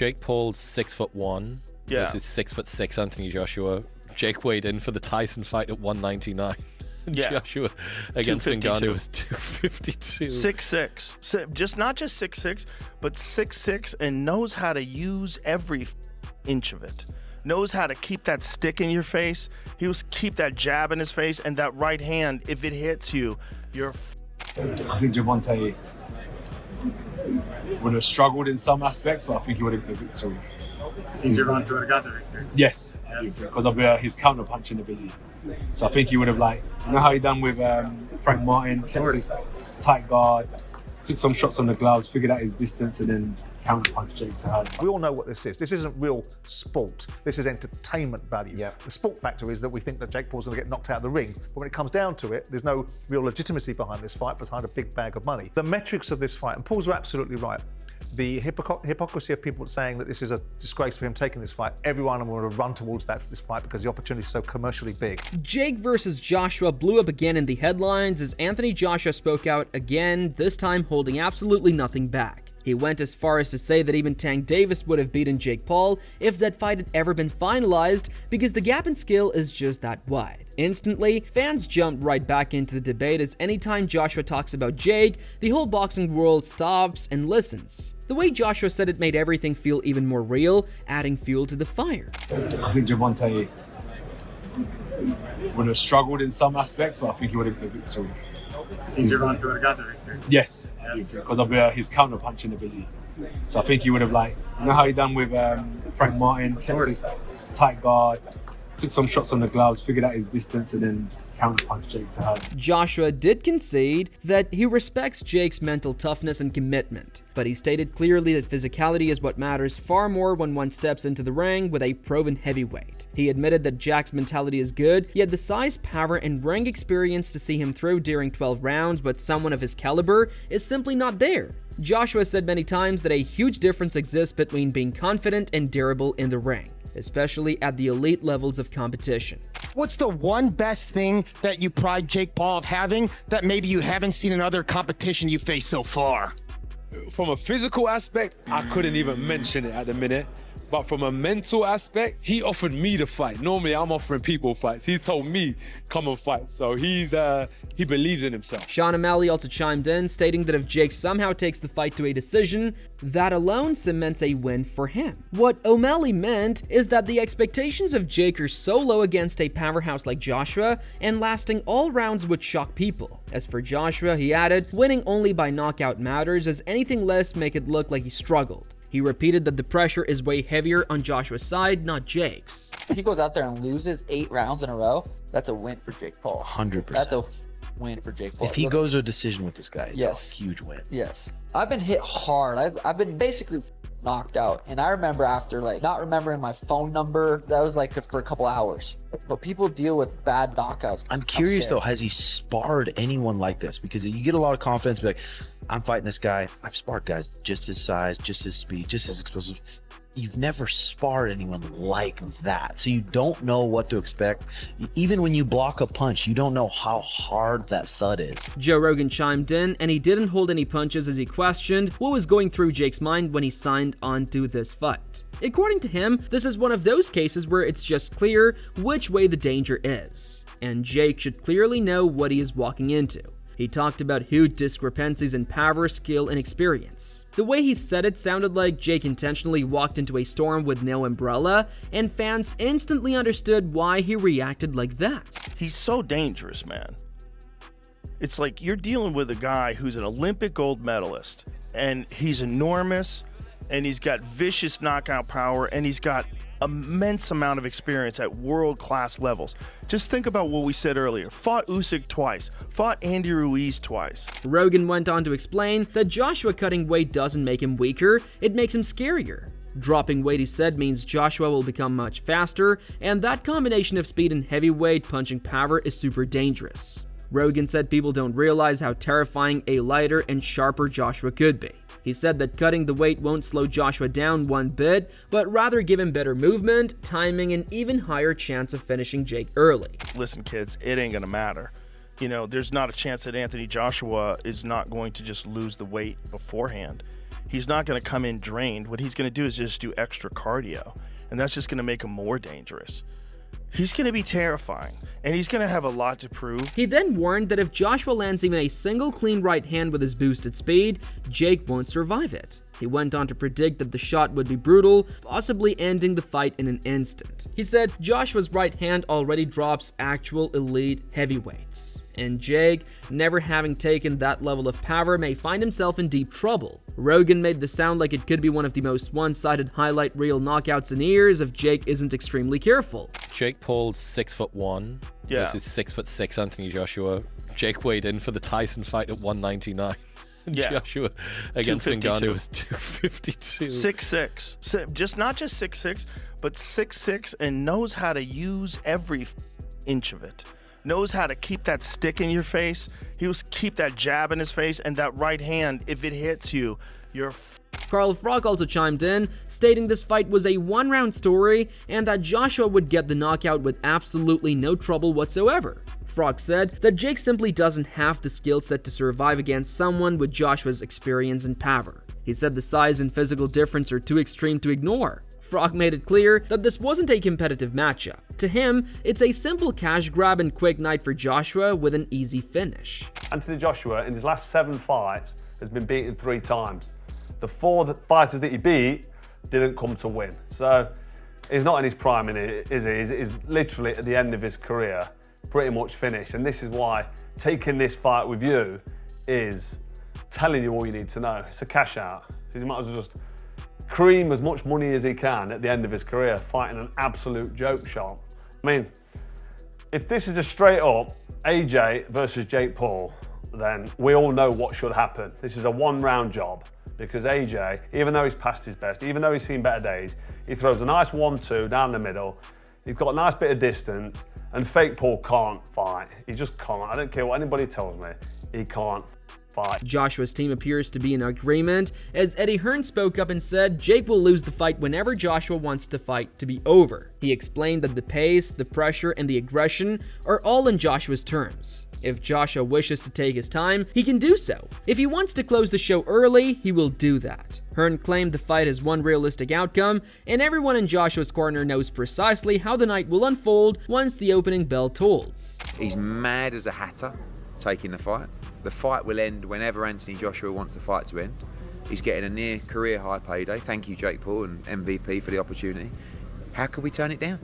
Jake Paul's 6'1" versus 6'6" Anthony Joshua. Jake weighed in for the Tyson fight at 199. Joshua against Ngannou was 252. 6'6". Just not just 6'6", but 6'6", and knows how to use every inch of it. Knows how to keep that stick in your face. He was keep that jab in his face, and that right hand, if it hits you, you're I think Gervonta would have struggled in some aspects, but I think he would have got the victory. I think Gervonta would have got the victory. Yes, because of his counter-punching ability. So I think he would have, like, you know how he done with Frank Martin, kept his tight guard, took some shots on the gloves, figured out his distance, and then counter-punch Jake to hand. We all know what this is. This isn't real sport. This is entertainment value. Yeah. The sport factor is that we think that Jake Paul's going to get knocked out of the ring. But when it comes down to it, there's no real legitimacy behind this fight, behind a big bag of money. The metrics of this fight, and Paul's absolutely right. The hypocrisy of people saying that this is a disgrace for him taking this fight, everyone will run towards this fight because the opportunity is so commercially big. Jake versus Joshua blew up again in the headlines as Anthony Joshua spoke out again, this time holding absolutely nothing back. He went as far as to say that even Tank Davis would have beaten Jake Paul if that fight had ever been finalized because the gap in skill is just that wide. Instantly, fans jumped right back into the debate as anytime Joshua talks about Jake, the whole boxing world stops and listens. The way Joshua said it made everything feel even more real, adding fuel to the fire. I think Gervonta would have struggled in some aspects, but I think he would have got the victory. I think Gervonta would have got the victory. Yes, because of his counter-punching ability. So I think he would have, like, you know how he done with Frank Martin, kept his tight guard, took some shots on the gloves, figured out his distance, and then counter-punch Jake to hand. Joshua did concede that he respects Jake's mental toughness and commitment, but he stated clearly that physicality is what matters far more when one steps into the ring with a proven heavyweight. He admitted that Jack's mentality is good, he had the size, power, and ring experience to see him through during 12 rounds, but someone of his caliber is simply not there. Joshua said many times that a huge difference exists between being confident and durable in the ring, especially at the elite levels of competition. What's the one best thing that you pride Jake Paul of having that maybe you haven't seen in other competition you faced so far? From a physical aspect, I couldn't even mention it at the minute. But from a mental aspect, he offered me the fight. Normally, I'm offering people fights. He's told me, come and fight. So he believes in himself. Sean O'Malley also chimed in, stating that if Jake somehow takes the fight to a decision, that alone cements a win for him. What O'Malley meant is that the expectations of Jake are so low against a powerhouse like Joshua, and lasting all rounds would shock people. As for Joshua, he added, winning only by knockout matters, as anything less make it look like he struggled. He repeated that the pressure is way heavier on Joshua's side, not Jake's. If he goes out there and loses 8 rounds in a row, that's a win for Jake Paul. 100%. That's a win for Jake Paul. If he goes to a decision with this guy, it's a huge win. Yes. I've been hit hard. I've been basically knocked out. And I remember after, like, not remembering my phone number, that was like for a couple hours. But people deal with bad knockouts. I'm curious though, has he sparred anyone like this? Because you get a lot of confidence, be like, I'm fighting this guy. I've sparred guys just his size, just his speed, just his explosive. You've never sparred anyone like that. So you don't know what to expect. Even when you block a punch, you don't know how hard that thud is. Joe Rogan chimed in, and he didn't hold any punches as he questioned what was going through Jake's mind when he signed on to this fight. According to him, this is one of those cases where it's just clear which way the danger is, and Jake should clearly know what he is walking into. He talked about huge discrepancies in power, skill, and experience. The way he said it sounded like Jake intentionally walked into a storm with no umbrella, and fans instantly understood why he reacted like that. He's so dangerous, man. It's like you're dealing with a guy who's an Olympic gold medalist, and he's enormous, and he's got vicious knockout power, and he's got immense amount of experience at world-class levels. Just think about what we said earlier. Fought Usyk twice, fought Andy Ruiz twice. Rogan went on to explain that Joshua cutting weight doesn't make him weaker, it makes him scarier. Dropping weight, he said, means Joshua will become much faster, and that combination of speed and heavyweight punching power is super dangerous. Rogan said people don't realize how terrifying a lighter and sharper Joshua could be. He said that cutting the weight won't slow Joshua down one bit, but rather give him better movement, timing, and even higher chance of finishing Jake early. Listen, kids, it ain't gonna matter. You know, there's not a chance that Anthony Joshua is not going to just lose the weight beforehand. he's not going to come in drained. What he's going to do is just do extra cardio, and that's just going to make him more dangerous. He's going to be terrifying, and he's going to have a lot to prove. He then warned that if Joshua lands even a single clean right hand with his boosted speed, Jake won't survive it. He went on to predict that the shot would be brutal, possibly ending the fight in an instant. He said Joshua's right hand already drops actual elite heavyweights, and Jake, never having taken that level of power, may find himself in deep trouble. Rogan made this sound like it could be one of the most one-sided highlight reel knockouts in years if Jake isn't extremely careful. Jake Paul's 6'1" versus 6'6" Anthony Joshua. Jake weighed in for the Tyson fight at 199. Yeah. Joshua against Ngannou was 252. 6'6". Just not just 6'6", but 6'6", and knows how to use every inch of it. Knows how to keep that stick in your face. He was keep that jab in his face, and that right hand, if it hits you, you're Carl Froch also chimed in, stating this fight was a one-round story and that Joshua would get the knockout with absolutely no trouble whatsoever. Froch said that Jake simply doesn't have the skill set to survive against someone with Joshua's experience and power. He said the size and physical difference are too extreme to ignore. Froch made it clear that this wasn't a competitive matchup. To him, it's a simple cash grab and quick night for Joshua with an easy finish. Anthony Joshua, in his last 7 fights, has been beaten 3 times. The 4 fighters that he beat didn't come to win. So he's not in his prime, is he? He's literally at the end of his career, pretty much finished. And this is why taking this fight with you is telling you all you need to know. It's a cash out. You might as well just cream as much money as he can at the end of his career, fighting an absolute joke shop. I mean, if this is a straight up AJ versus Jake Paul, then we all know what should happen. This is a 1-round job because AJ, even though he's past his best, even though he's seen better days, he throws a nice 1-2 down the middle. He's got a nice bit of distance, and fake Paul can't fight. He just can't. I don't care what anybody tells me, he can't fight. Joshua's team appears to be in agreement, as Eddie Hearn spoke up and said Jake will lose the fight whenever Joshua wants the fight to be over. He explained that the pace, the pressure, and the aggression are all in Joshua's terms. If Joshua wishes to take his time, he can do so. If he wants to close the show early, he will do that. Hearn claimed the fight has one realistic outcome, and everyone in Joshua's corner knows precisely how the night will unfold once the opening bell tolls. He's mad as a hatter taking the fight. The fight will end whenever Anthony Joshua wants the fight to end. He's getting a near career high payday. Thank you, Jake Paul and MVP, for the opportunity. How could we turn it down?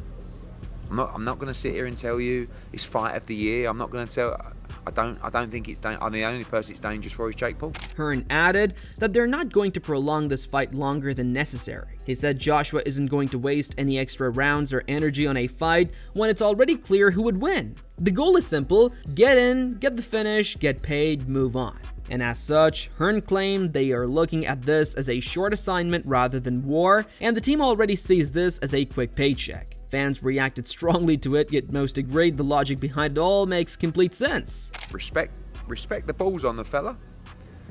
I'm not going to sit here and tell you it's fight of the year. I'm not going to tell. I don't think it's. I'm the only person it's dangerous for is Jake Paul. Hearn added that they're not going to prolong this fight longer than necessary. He said Joshua isn't going to waste any extra rounds or energy on a fight when it's already clear who would win. The goal is simple: get in, get the finish, get paid, move on. And as such, Hearn claimed they are looking at this as a short assignment rather than war, and the team already sees this as a quick paycheck. Fans reacted strongly to it, yet most agreed the logic behind it all makes complete sense. Respect the balls on the fella,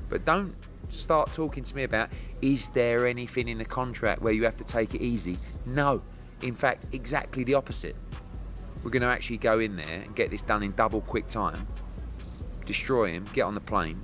but don't start talking to me about, is there anything in the contract where you have to take it easy? No, in fact, exactly the opposite. We're going to actually go in there and get this done in double quick time, destroy him, get on the plane,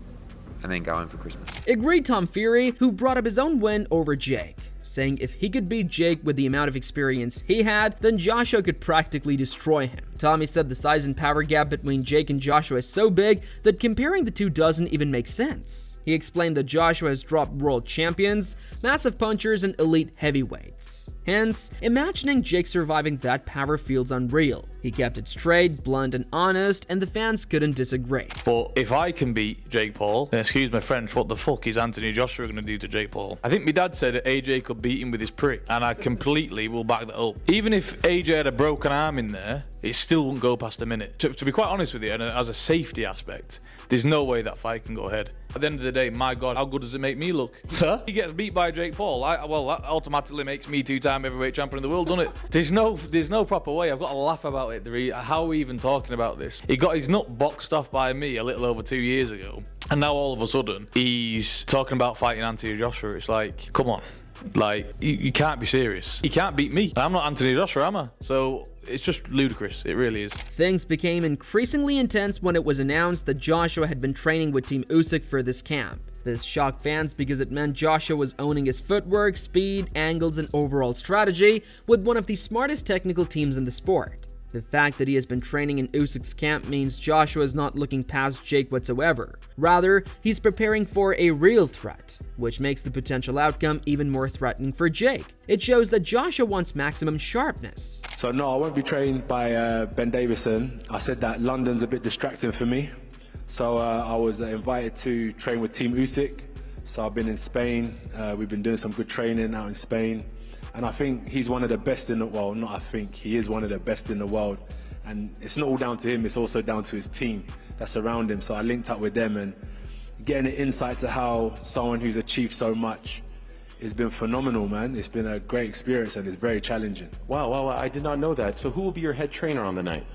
and then go home for Christmas. Agreed Tom Fury, who brought up his own win over Jake, saying if he could beat Jake with the amount of experience he had, then Joshua could practically destroy him. Tommy said the size and power gap between Jake and Joshua is so big that comparing the two doesn't even make sense. He explained that Joshua has dropped world champions, massive punchers, and elite heavyweights. Hence, imagining Jake surviving that power feels unreal. He kept it straight, blunt, and honest, and the fans couldn't disagree. But if I can beat Jake Paul, then excuse my French, what the fuck is Anthony Joshua going to do to Jake Paul? I think my dad said that AJ could beat him with his prick, and I completely will back that up. Even if AJ had a broken arm in there, it still wouldn't go past a minute. To be quite honest with you, and as a safety aspect, there's no way that fight can go ahead. At the end of the day, my God, how good does it make me look? He gets beat by Jake Paul. Well, that automatically makes me 2-time heavyweight champion of the world, doesn't it? There's no proper way. I've got to laugh about it. How are we even talking about this? He got his nut boxed off by me a little over 2 years ago, and now all of a sudden he's talking about fighting Anthony Joshua. It's like, come on. Like, you can't be serious. He can't beat me. I'm not Anthony Joshua, am I? So it's just ludicrous. It really is. Things became increasingly intense when it was announced that Joshua had been training with Team Usyk for this camp. This shocked fans because it meant Joshua was owning his footwork, speed, angles, and overall strategy with one of the smartest technical teams in the sport. The fact that he has been training in Usyk's camp means Joshua is not looking past Jake whatsoever. Rather, he's preparing for a real threat, which makes the potential outcome even more threatening for Jake. It shows that Joshua wants maximum sharpness. So no, I won't be trained by Ben Davison. I said that London's a bit distracting for me. So I was invited to train with Team Usyk. So I've been in Spain. We've been doing some good training out in Spain. And I think he's one of the best in the world. Not I think, he is one of the best in the world. And it's not all down to him, it's also down to his team that's around him. So I linked up with them, and getting an insight to how someone who's achieved so much has been phenomenal, man. It's been a great experience and it's very challenging. Wow, I did not know that. So who will be your head trainer on the night?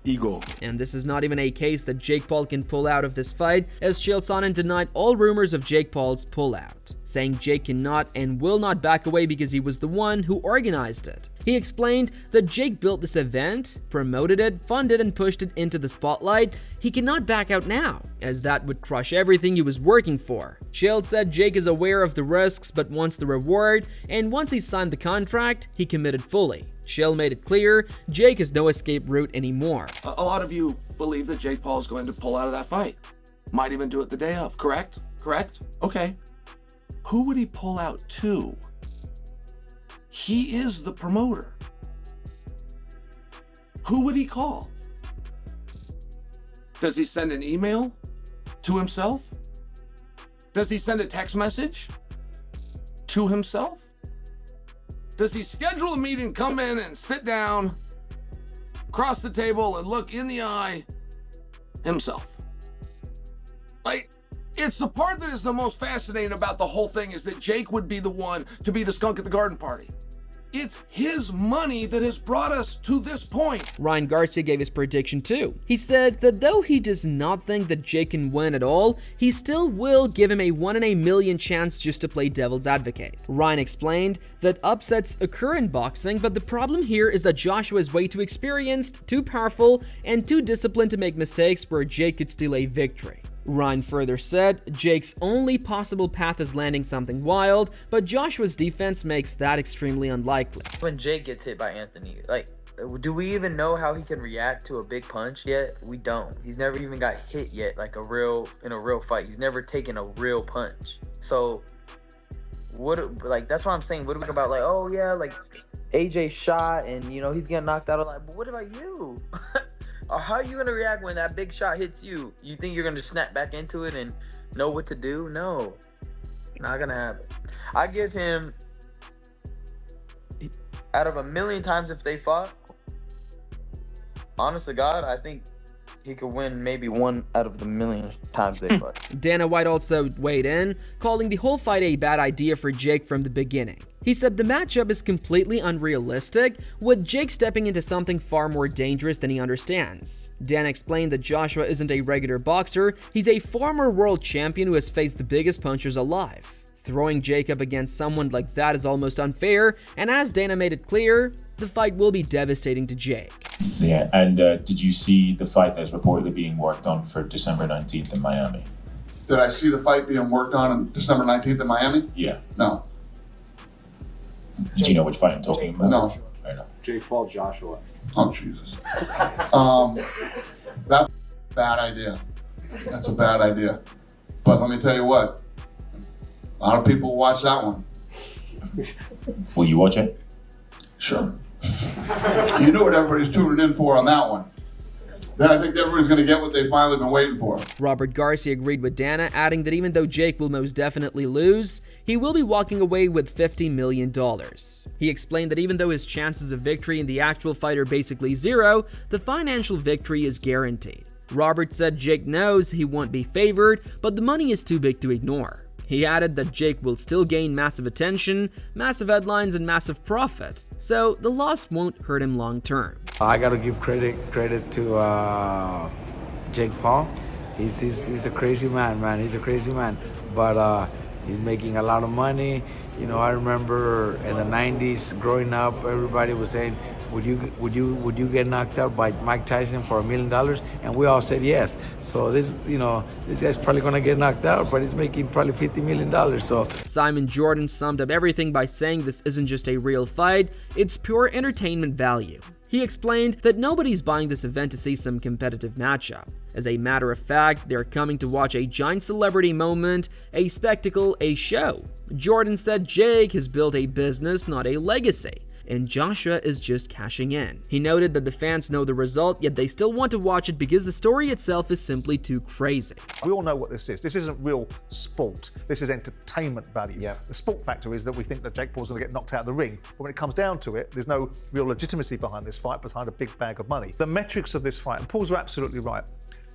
Igor. And this is not even a case that Jake Paul can pull out of this fight, as Chael Sonnen denied all rumors of Jake Paul's pullout, saying Jake cannot and will not back away because he was the one who organized it. He explained that Jake built this event, promoted it, funded and pushed it into the spotlight. He cannot back out now, as that would crush everything he was working for. Chael said Jake is aware of the risks but wants the reward, and once he signed the contract, he committed fully. Chael made it clear Jake has no escape route anymore. A lot of you believe that Jake Paul is going to pull out of that fight. Might even do it the day of, correct? Correct? Okay. Who would he pull out to? He is the promoter. Who would he call? Does he send an email to himself? Does he send a text message to himself? Does he schedule a meeting, come in and sit down, cross the table and look in the eye himself? Like, it's the part that is the most fascinating about the whole thing, is that Jake would be the one to be the skunk at the garden party. It's his money that has brought us to this point. Ryan Garcia gave his prediction too. He said that though he does not think that Jake can win at all, he still will give him a 1 in a million chance just to play devil's advocate. Ryan explained that upsets occur in boxing, but the problem here is that Joshua is way too experienced, too powerful, and too disciplined to make mistakes where Jake could steal a victory. Ryan further said Jake's only possible path is landing something wild, but Joshua's defense makes that extremely unlikely. When Jake gets hit by Anthony, like, do we even know how he can react to a big punch yet? We don't. He's never even got hit yet, like in a real fight. He's never taken a real punch. So that's what I'm saying. What do we think about, like, oh yeah, like AJ shot and he's getting knocked out a lot, but what about you? Or how are you going to react when that big shot hits you? You think you're going to snap back into it and know what to do? No, not going to happen. I give him, out of 1,000,000 times if they fought, honest to God, I think he could win maybe 1 out of the 1,000,000 times they fought. Dana White also weighed in, calling the whole fight a bad idea for Jake from the beginning. He said the matchup is completely unrealistic, with Jake stepping into something far more dangerous than he understands. Dan explained that Joshua isn't a regular boxer, he's a former world champion who has faced the biggest punchers alive. Throwing Jake up against someone like that is almost unfair, and as Dana made it clear, the fight will be devastating to Jake. Yeah, and did you see the fight that's reportedly being worked on for December 19th in Miami? Did I see the fight being worked on December 19th in Miami? Yeah. No. Did you know which fight I'm talking about? No. I know. Jake Paul, Joshua. Oh, Jesus. That's a bad idea. That's a bad idea. But let me tell you what, a lot of people watch that one. Will you watch it? Sure. You know what everybody's tuning in for on that one. Then I think everybody's going to get what they've finally been waiting for. Robert Garcia agreed with Dana, adding that even though Jake will most definitely lose, he will be walking away with $50 million. He explained that even though his chances of victory in the actual fight are basically zero, the financial victory is guaranteed. Robert said Jake knows he won't be favored, but the money is too big to ignore. He added that Jake will still gain massive attention, massive headlines, and massive profit, so the loss won't hurt him long term. I gotta give credit to Jake Paul. He's a crazy man, He's a crazy man, but he's making a lot of money. You know, I remember in the 90s growing up, everybody was saying, would you get knocked out by Mike Tyson for $1 million? And we all said yes. So this guy's probably gonna get knocked out, but he's making probably $50 million. So Simon Jordan summed up everything by saying this isn't just a real fight, it's pure entertainment value. He explained that nobody's buying this event to see some competitive matchup. As a matter of fact, they're coming to watch a giant celebrity moment, a spectacle, a show. Jordan said Jake has built a business, not a legacy, and Joshua is just cashing in. He noted that the fans know the result, yet they still want to watch it because the story itself is simply too crazy. We all know what this is. This isn't real sport. This is entertainment value. Yeah. The sport factor is that we think that Jake Paul's going to get knocked out of the ring, but when it comes down to it, there's no real legitimacy behind this fight, behind a big bag of money. The metrics of this fight, and Paul's absolutely right,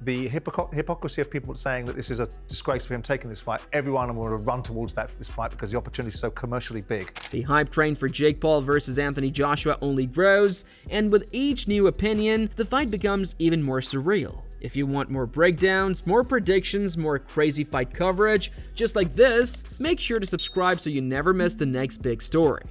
the hypocrisy of people saying that this is a disgrace for him taking this fight, everyone will run towards this fight because the opportunity is so commercially big. The hype train for Jake Paul versus Anthony Joshua only grows, and with each new opinion, the fight becomes even more surreal. If you want more breakdowns, more predictions, more crazy fight coverage, just like this, make sure to subscribe so you never miss the next big story.